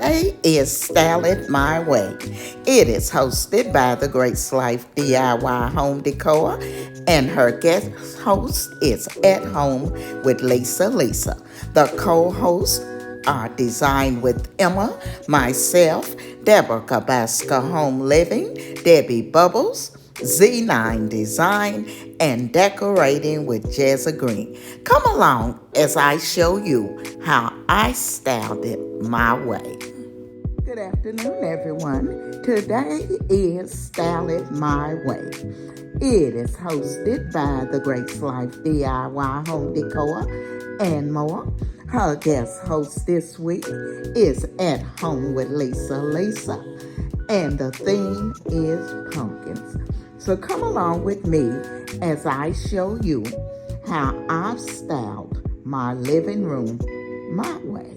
Today is Style It My Way. It is hosted by the Grace Life DIY Home Decor, and her guest host is At Home with Lisa. The co-hosts are Design with Emma, myself, Deborah Cabasca Home Living, Debbie Bubbles, Z9 Design, and Decorating with Jezza Green. Come along as I show you how I styled it my way. Good afternoon, everyone. Today is Style It My Way. It is hosted by the Grace Life DIY Home Decor and more. Her guest host this week is At Home with Lisa, and the theme is pumpkins. So come along with me as I show you how I've styled my living room my way.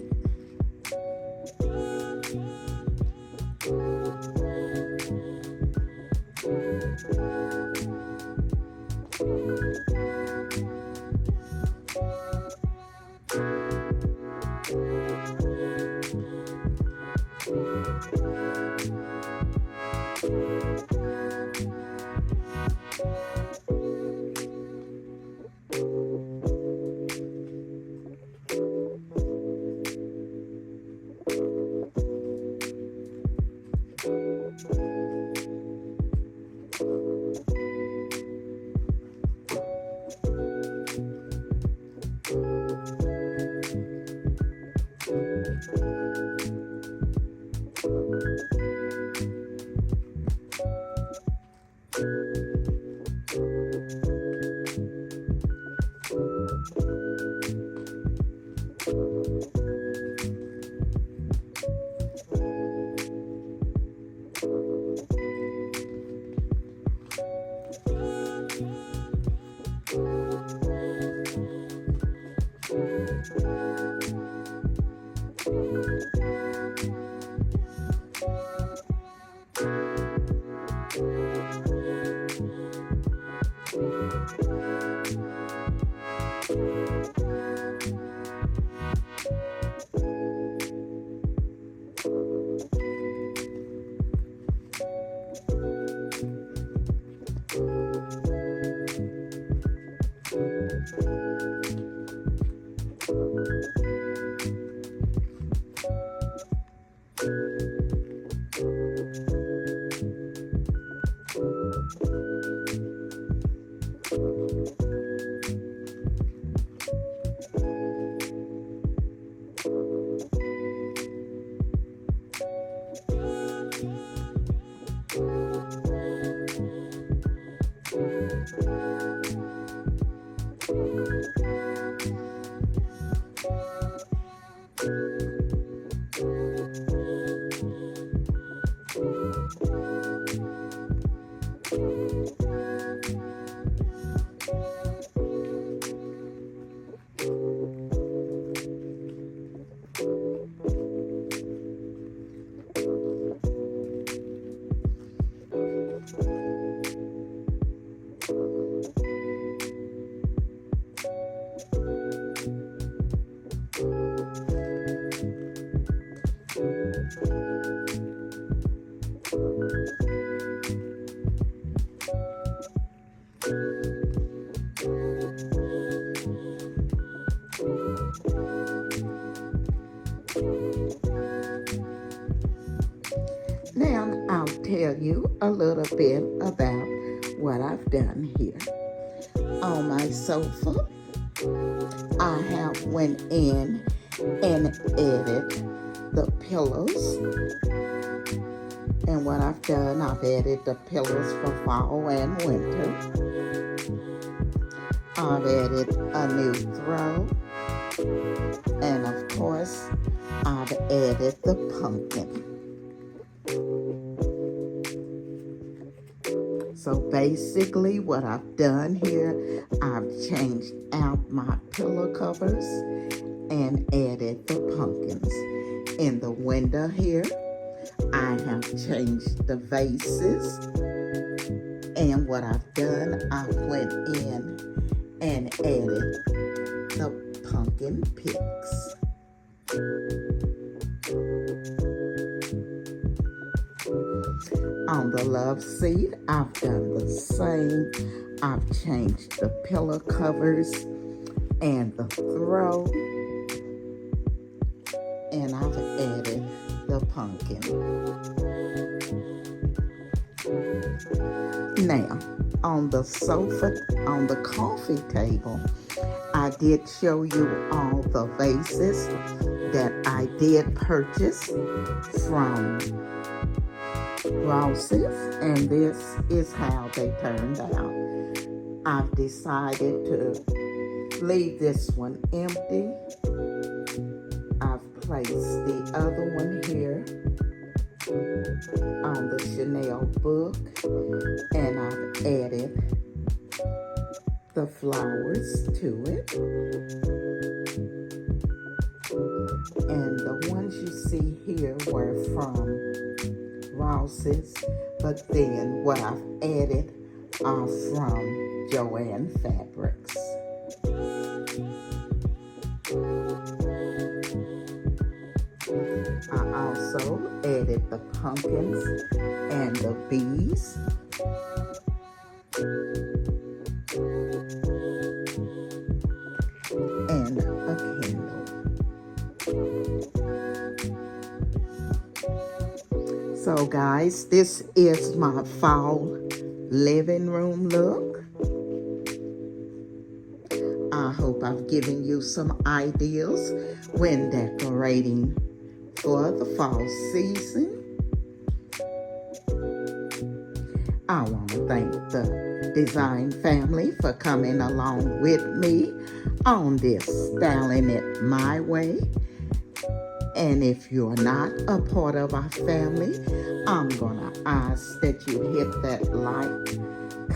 Now I'll tell you a little bit about what I've done here. On my sofa, I have went in and added the pillows. And what I've done, I've added the pillows for fall and winter. I've added a new throw. And of course, I've added the pumpkin. So basically what I've done here, I've changed out my pillow covers and added the pumpkins. In the window here, I have changed the vases. And what I've done, I went in and added the pumpkin picks. On the love seat, I've done the same. I've changed the pillow covers and the throw, and I've added the pumpkin. Now, on the sofa, on the coffee table, I did show you all the vases that I did purchase from Ross's, and this is how they turned out. I've decided to leave this one empty. I've placed the other one here on the Chanel book, and I've added the flowers to it. And the ones you see here were from Ross's, but then what I've added are from Joann Fabrics. I also added the pumpkins and the bees. And a candle. So guys, this is my fall living room look. I hope I've given you some ideas when decorating for the fall season. I want to thank the design family for coming along with me on this Styling It My Way. And if you're not a part of our family, I'm gonna ask that you hit that like,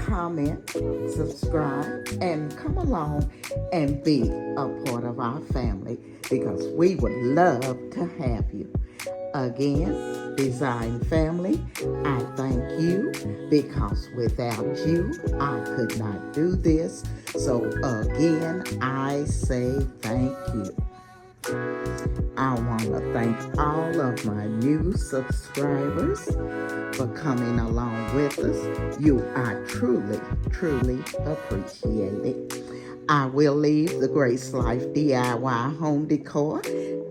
comment, subscribe, and come along and be a part of our family, because we would love to have you. Again, design family, I thank you, because without you, I could not do this. So again, I say thank you. I want to thank all of my new subscribers for coming along with us. You are truly, truly appreciated. I will leave the Grace Life DIY home decor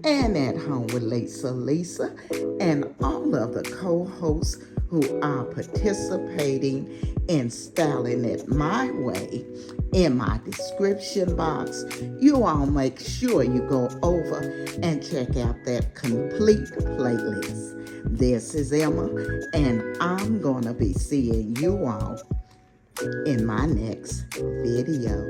and At Home with Lisa and all of the co-hosts who are participating in Styling It My Way in my description box. You all make sure you go over and check out that complete playlist. This is Emma, and I'm going to be seeing you all in my next video.